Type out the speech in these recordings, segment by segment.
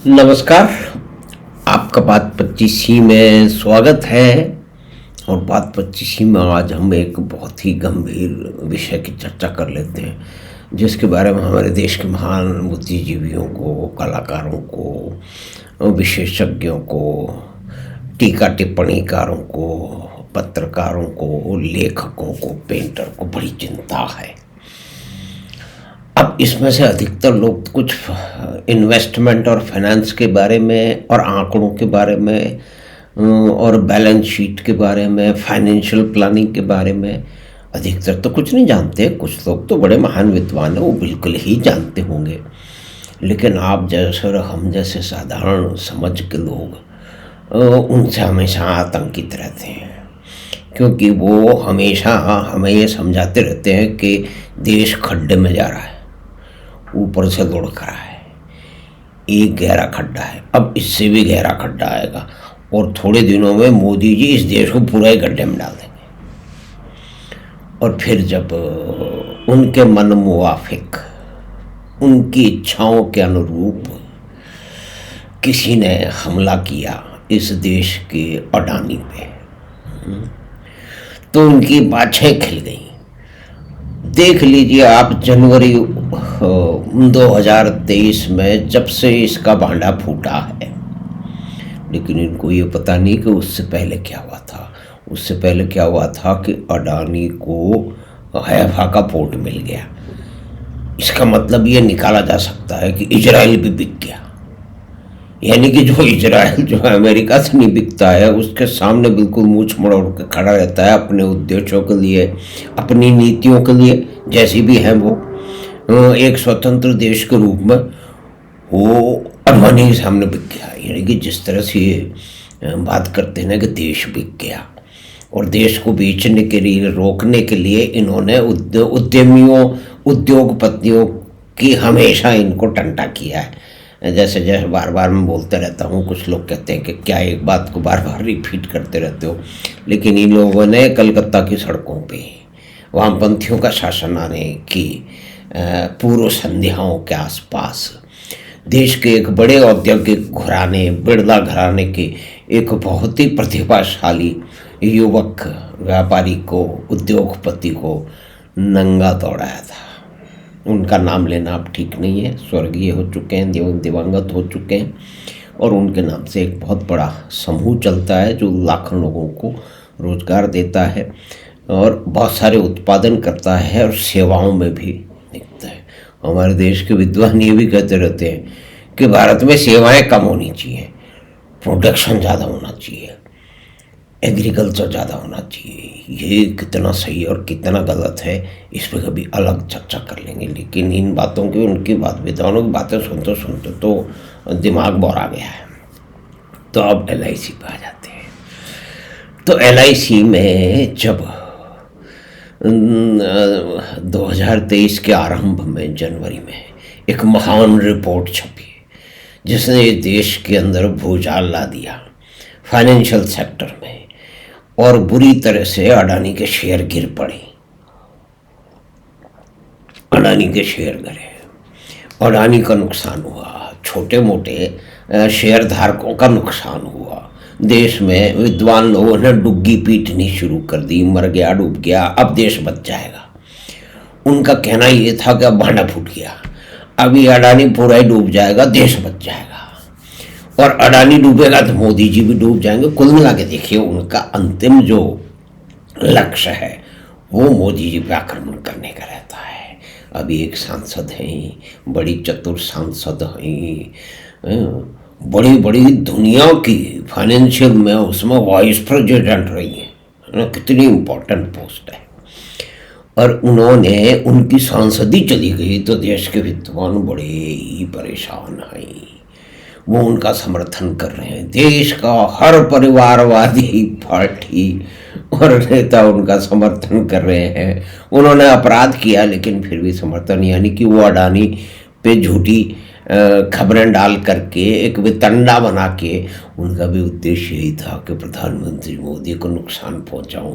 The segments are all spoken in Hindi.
नमस्कार। आपका बात 25 में स्वागत है। और बात 25 में आज हम एक बहुत ही गंभीर विषय की चर्चा कर लेते हैं, जिसके बारे में हमारे देश के महान बुद्धिजीवियों को, कलाकारों को, विशेषज्ञों को, टीका टिप्पणीकारों को, पत्रकारों को, लेखकों को, पेंटर को बड़ी चिंता है। अब इसमें से अधिकतर लोग कुछ इन्वेस्टमेंट और फाइनेंस के बारे में और आंकड़ों के बारे में और बैलेंस शीट के बारे में, फाइनेंशियल प्लानिंग के बारे में अधिकतर तो कुछ नहीं जानते। कुछ लोग तो बड़े महान विद्वान हैं, वो बिल्कुल ही जानते होंगे। लेकिन आप जैसे और हम जैसे साधारण समझ के लोग उनसे हमेशा आतंकित रहते हैं, क्योंकि वो हमेशा हमें ये समझाते रहते हैं कि देश खड्डे में जा रहा है, ऊपर से लुढ़क रहा है, एक गहरा खड्डा है, अब इससे भी गहरा खड्डा आएगा और थोड़े दिनों में मोदी जी इस देश को पूरा ही गड्ढे में डाल देंगे। और फिर जब उनके मन मुवाफिक, उनकी इच्छाओं के अनुरूप किसी ने हमला किया इस देश के अडानी पे, तो उनकी बाछें खिल गई। देख लीजिए आप, जनवरी 2023 में जब से इसका भांडा फूटा है, लेकिन इनको ये पता नहीं कि उससे पहले क्या हुआ था। उससे पहले क्या हुआ था कि अडानी को हैफा का पोर्ट मिल गया। इसका मतलब ये निकाला जा सकता है कि इजराइल भी बिक गया, यानी कि जो इजराइल जो है अमेरिका से नहीं बिकता है, उसके सामने बिल्कुल मूछ मरोड़ के खड़ा रहता है अपने उद्देश्यों के लिए, अपनी नीतियों के लिए, जैसी भी हैं वो, एक स्वतंत्र देश के रूप में वो अडवाणी के सामने बिक गया। यानी कि जिस तरह से ये बात करते हैं ना कि देश बिक गया, और देश को बेचने के लिए, रोकने के लिए इन्होंने उद्यमियों, उद्योगपतियों की हमेशा इनको टंटा किया है। जैसे जैसे बार बार मैं बोलते रहता हूँ, कुछ लोग कहते हैं कि क्या एक बात को बार बार रिपीट करते रहते हो, लेकिन इन लोगों ने कलकत्ता की सड़कों पे वामपंथियों का शासन आने की पूर्व संध्याओं के आसपास देश के एक बड़े औद्योगिक घराने, बिरला घराने के एक बहुत ही प्रतिभाशाली युवक व्यापारी को, उद्योगपति को नंगा दौड़ाया था। उनका नाम लेना अब ठीक नहीं है, स्वर्गीय हो चुके हैं, दिवंगत हो चुके हैं, और उनके नाम से एक बहुत बड़ा समूह चलता है जो लाखों लोगों को रोजगार देता है और बहुत सारे उत्पादन करता है और सेवाओं में भी दिखता है। हमारे देश के विद्वान ये भी कहते रहते हैं कि भारत में सेवाएं कम होनी चाहिए, प्रोडक्शन ज़्यादा होना चाहिए, एग्रीकल्चर ज़्यादा होना चाहिए। ये कितना सही और कितना गलत है, इस पर कभी अलग चर्चा कर लेंगे। लेकिन इन बातों की, उनकी बात, विद्वानों की बातें सुनते सुनते तो दिमाग बोरा गया है। तो अब LIC पे आ जाते हैं। तो LIC में जब 2023 के आरंभ में, जनवरी में, एक महान रिपोर्ट छपी जिसने देश के अंदर भूचाल ला दिया फाइनेंशियल सेक्टर में, और बुरी तरह से अडानी के शेयर गिर पड़े। अडानी के शेयर गिरे, अडानी का नुकसान हुआ, छोटे मोटे शेयर धारकों का नुकसान हुआ। देश में विद्वान लोगों ने डुग्गी पीटनी शुरू कर दी, मर गया, डूब गया, अब देश बच जाएगा। उनका कहना ये था कि अब भांडा फूट गया, अभी अडानी पूरा ही डूब जाएगा, देश बच जाएगा, और अडानी डूबेगा तो मोदी जी भी डूब जाएंगे। कुल मिला के देखिए, उनका अंतिम जो लक्ष्य है वो मोदी जी पे आक्रमण करने का रहता है। अभी एक सांसद हैं, बड़ी चतुर सांसद हैं, बड़ी बड़ी दुनिया की फाइनेंशियल में उसमें वाइस प्रेसिडेंट रही है ना, कितनी इम्पोर्टेंट पोस्ट है। और उन्होंने, उनकी सांसदी चली गई तो देश के विद्वान बड़े ही परेशान हैं। वो उनका समर्थन कर रहे हैं, देश का हर परिवारवादी पार्टी और नेता उनका समर्थन कर रहे हैं। उन्होंने अपराध किया लेकिन फिर भी समर्थन, यानी कि वो अडानी पे झूठी खबरें डाल करके एक वितंडा बना के, उनका भी उद्देश्य यही था कि प्रधानमंत्री मोदी को नुकसान पहुंचाऊं,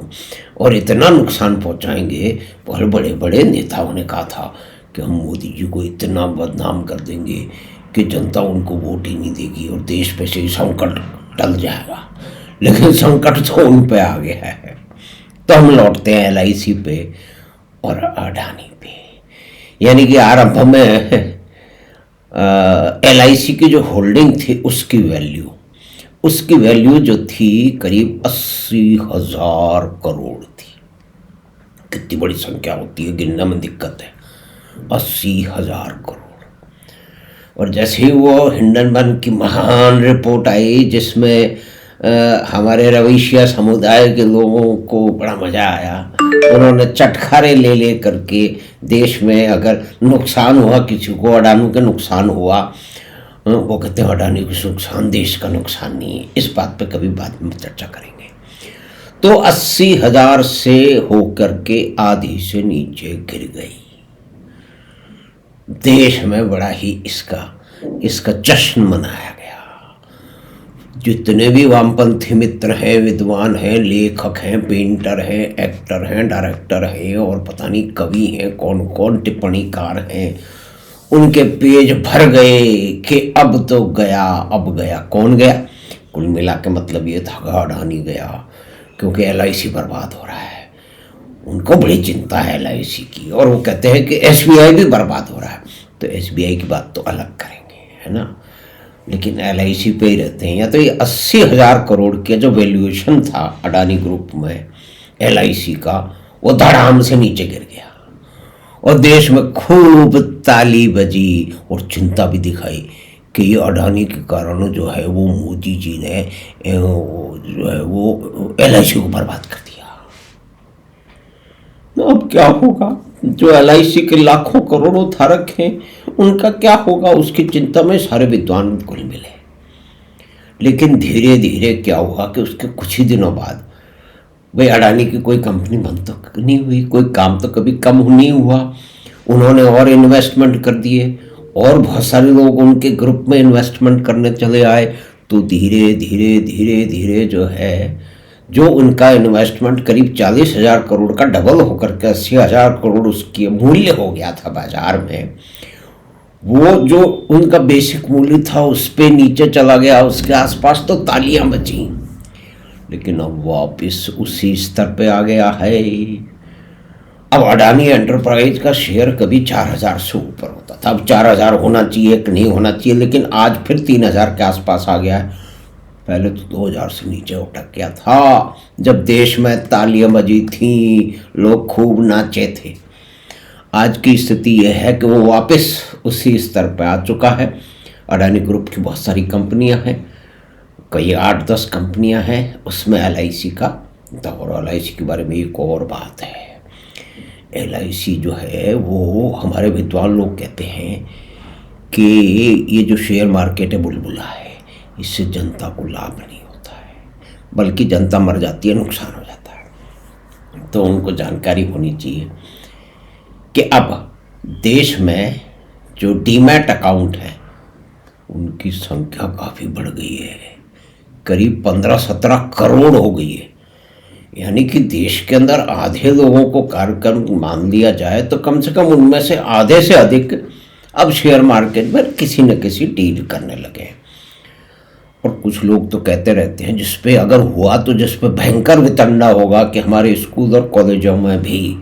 और इतना नुकसान पहुंचाएंगे। बहुत बड़े बड़े नेताओं ने कहा था कि हम मोदी जी को इतना बदनाम कर देंगे, कि जनता उनको वोट ही नहीं देगी और देश पे से संकट टल जाएगा, लेकिन संकट तो उन पे आ गया है। तो हम लौटते हैं LIC पे और अडानी पे। यानी कि आरंभ में LIC की जो होल्डिंग थी उसकी वैल्यू जो थी करीब 80,000 करोड़ थी। कितनी बड़ी संख्या होती है, गिनने में दिक्कत है। 80,000 करोड़। और जैसे ही वो हिंडनबर्ग की महान रिपोर्ट आई जिसमें हमारे रवैया समुदाय के लोगों को बड़ा मज़ा आया, उन्होंने चटखारे ले करके देश में अगर नुकसान हुआ किसी को, अडानी का नुकसान हुआ, वो कहते हैं अडानी का नुकसान देश का नुकसान नहीं है। इस बात पे कभी बाद में चर्चा करेंगे। तो 80,000 से होकर के आधी से नीचे गिर गई। देश में बड़ा ही इसका जश्न मनाया गया। जितने भी वामपंथी मित्र हैं, विद्वान हैं, लेखक हैं, पेंटर हैं, एक्टर हैं, डायरेक्टर हैं और पता नहीं कवि हैं, कौन कौन टिप्पणीकार हैं, उनके पेज भर गए कि अब तो गया, अब गया। कौन गया? कुल मिला के मतलब ये था कि अडानी गया, क्योंकि LIC बर्बाद हो रहा है। उनको बड़ी चिंता है LIC की, और वो कहते हैं कि SBI भी बर्बाद हो रहा है। तो SBI की बात तो अलग करेंगे, है ना, लेकिन LIC पे ही रहते हैं। या तो ये 80,000 करोड़ का जो वैल्यूएशन था अडानी ग्रुप में LIC का, वो धड़ाम से नीचे गिर गया और देश में खूब ताली बजी और चिंता भी दिखाई कि ये अडानी के कारण जो है वो मोदी जी ने जो है वो LIC को बर्बाद कर दिया। अब क्या होगा? जो LIC के लाखों करोड़ों धारक हैं उनका क्या होगा, उसकी चिंता में सारे विद्वान कुल मिले। लेकिन धीरे धीरे क्या हुआ कि उसके कुछ ही दिनों बाद भाई अडानी की कोई कंपनी बंद तो नहीं हुई, कोई काम तो कभी कम नहीं हुआ। उन्होंने और इन्वेस्टमेंट कर दिए और बहुत सारे लोग उनके ग्रुप में इन्वेस्टमेंट करने चले आए। तो धीरे धीरे धीरे धीरे जो है, जो उनका इन्वेस्टमेंट करीब 40,000 करोड़ का डबल होकर के 80,000 करोड़ उसकी मूल्य हो गया था बाजार में, वो जो उनका बेसिक मूल्य था उस पे नीचे चला गया। उसके आसपास तो तालियां बची, लेकिन अब वापस उसी स्तर पे आ गया है। अब अडानी एंटरप्राइज का शेयर कभी 4,000 से ऊपर होता था, अब 4,000 होना चाहिए कि नहीं होना चाहिए, लेकिन आज फिर 3,000 के आसपास आ गया है। पहले तो 2,000 से नीचे उठक गया था, जब देश में तालियां बजी थी, लोग खूब नाचे थे। आज की स्थिति यह है कि वो वापस उसी स्तर पर आ चुका है। अडानी ग्रुप की बहुत सारी कंपनियां हैं, कई 8-10 कंपनियां हैं, उसमें LIC का, और LIC के बारे में एक और बात है। LIC जो है वो हमारे विद्वान लोग कहते हैं कि ये जो शेयर मार्केट है बुलबुला है, इससे जनता को लाभ नहीं होता है, बल्कि जनता मर जाती है, नुकसान हो जाता है। तो उनको जानकारी होनी चाहिए कि अब देश में जो डीमैट अकाउंट है उनकी संख्या काफ़ी बढ़ गई है, करीब 15-17 करोड़ हो गई है। यानी कि देश के अंदर आधे लोगों को कार्यक्रम मान लिया जाए तो कम से कम उनमें से आधे से अधिक अब शेयर मार्केट में किसी न किसी डील करने लगे। और कुछ लोग तो कहते रहते हैं जिसपे अगर हुआ तो जिसपे भयंकर वितंडा होगा कि हमारे स्कूल और कॉलेजों में भी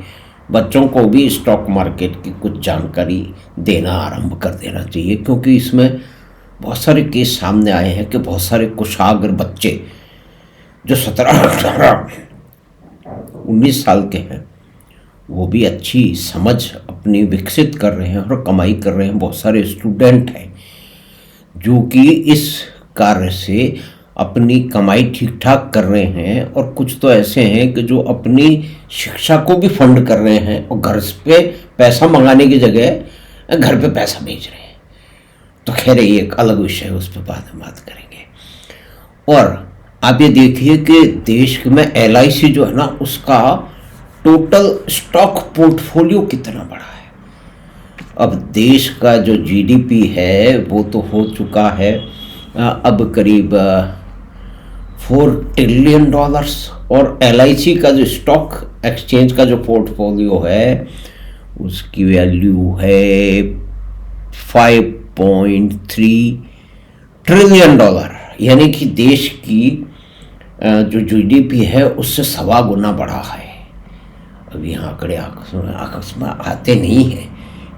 बच्चों को भी स्टॉक मार्केट की कुछ जानकारी देना आरंभ कर देना चाहिए, क्योंकि इसमें बहुत सारे केस सामने आए हैं कि बहुत सारे कुशाग्र बच्चे जो 17, 18, 19 साल के हैं वो भी अच्छी समझ अपनी विकसित कर रहे हैं और कमाई कर रहे हैं। बहुत सारे स्टूडेंट हैं जो कि इस कार्य से अपनी कमाई ठीक ठाक कर रहे हैं, और कुछ तो ऐसे हैं कि जो अपनी शिक्षा को भी फंड कर रहे हैं और घर पे पैसा मंगाने की जगह घर पे पैसा भेज रहे हैं। तो खैर ये एक अलग विषय है, उस पर बाद में बात करेंगे। और आप ये देखिए कि देश में LIC जो है ना, उसका टोटल स्टॉक पोर्टफोलियो कितना बड़ा है। अब देश का जो GDP है वो तो हो चुका है अब करीब $4 ट्रिलियन, और LIC का जो स्टॉक एक्सचेंज का जो पोर्टफोलियो है उसकी वैल्यू है $5.3 ट्रिलियन, यानी कि देश की जो जीडीपी है उससे 1.25 गुना बढ़ा है। अब यहाँ आंकड़े अकस्मात आते नहीं हैं,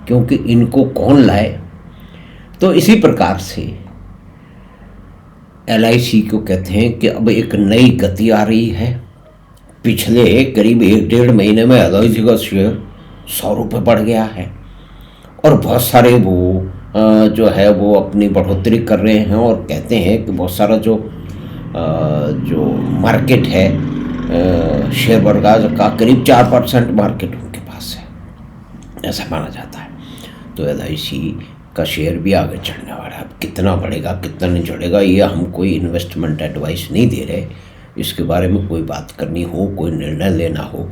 क्योंकि इनको कौन लाए। तो इसी प्रकार से LIC को कहते हैं कि अब एक नई गति आ रही है। पिछले करीब 1-1.5 महीने में LIC का शेयर 100 रुपये बढ़ गया है, और बहुत सारे वो जो है वो अपनी बढ़ोतरी कर रहे हैं और कहते हैं कि बहुत सारा जो मार्केट है शेयर बाजार का, करीब 4% मार्केट उनके पास है, ऐसा माना जाता है। तो LIC का शेयर भी आगे चढ़ने वाला है। अब कितना बढ़ेगा कितना नहीं चढ़ेगा, ये हम कोई इन्वेस्टमेंट एडवाइस नहीं दे रहे। इसके बारे में कोई बात करनी हो, कोई निर्णय लेना हो,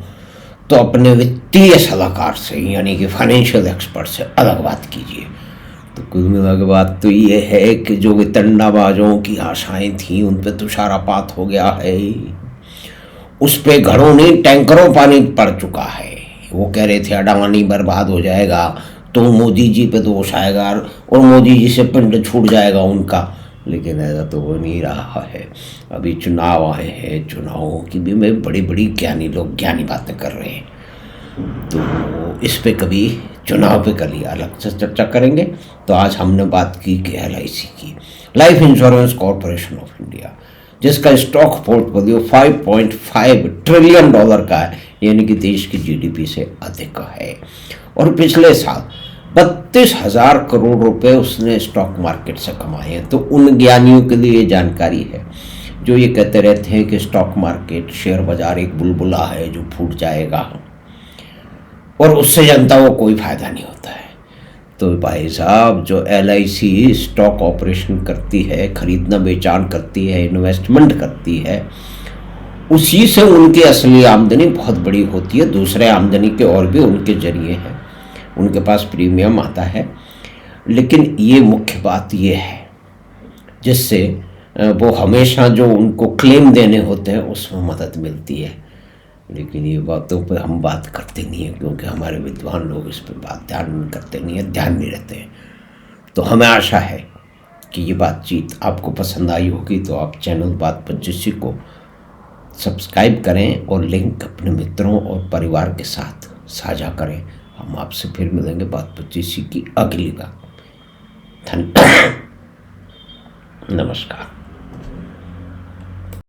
तो अपने वित्तीय सलाहकार से, यानी कि फाइनेंशियल एक्सपर्ट से अलग बात कीजिए। तो कुल मिला के बात तो ये है कि जो वितंडाबाजों की आशाएं थी उन पे तुषारपात हो गया है। उस पे घड़ों नहीं टैंकरों पानी पड़ चुका है। वो कह रहे थे अडानी बर्बाद हो जाएगा तो मोदी जी पे दोष आएगा और मोदी जी से पिंड छूट जाएगा उनका, लेकिन ऐसा तो हो नहीं रहा है। अभी चुनाव आए हैं, चुनावों की भी में बड़ी बड़ी ज्ञानी लोग ज्ञानी बातें कर रहे हैं। तो इस पे कभी चुनाव पे कल अलग से चर्चा करेंगे। तो आज हमने बात की कि LIC की, life insurance corporation of India, जिसका स्टॉक पोर्टफोलियो $5.5 ट्रिलियन का है, यानी कि देश की GDP से अधिक है। और पिछले साल 32,000 करोड़ रुपए उसने स्टॉक मार्केट से कमाए हैं। तो उन ज्ञानियों के लिए ये जानकारी है जो ये कहते रहते हैं कि स्टॉक मार्केट, शेयर बाजार एक बुलबुला है जो फूट जाएगा और उससे जनता को कोई फायदा नहीं होता है। तो भाई साहब, जो LIC स्टॉक ऑपरेशन करती है, खरीदना बेचान करती है, इन्वेस्टमेंट करती है, उसी से उनकी असली आमदनी बहुत बड़ी होती है। दूसरे आमदनी के और भी उनके जरिए हैं, उनके पास प्रीमियम आता है, लेकिन ये मुख्य बात ये है जिससे वो हमेशा जो उनको क्लेम देने होते हैं उसमें मदद मिलती है। लेकिन ये बातों पे हम बात करते नहीं हैं, क्योंकि हमारे विद्वान लोग इस पर बात ध्यान करते नहीं हैं, ध्यान नहीं रहते हैं। तो हमें आशा है कि ये बातचीत आपको पसंद आई होगी। तो आप चैनल बात 25 को सब्सक्राइब करें और लिंक अपने मित्रों और परिवार के साथ साझा करें। हम आपसे फिर मिलेंगे बात 25 की अगली बार। नमस्कार।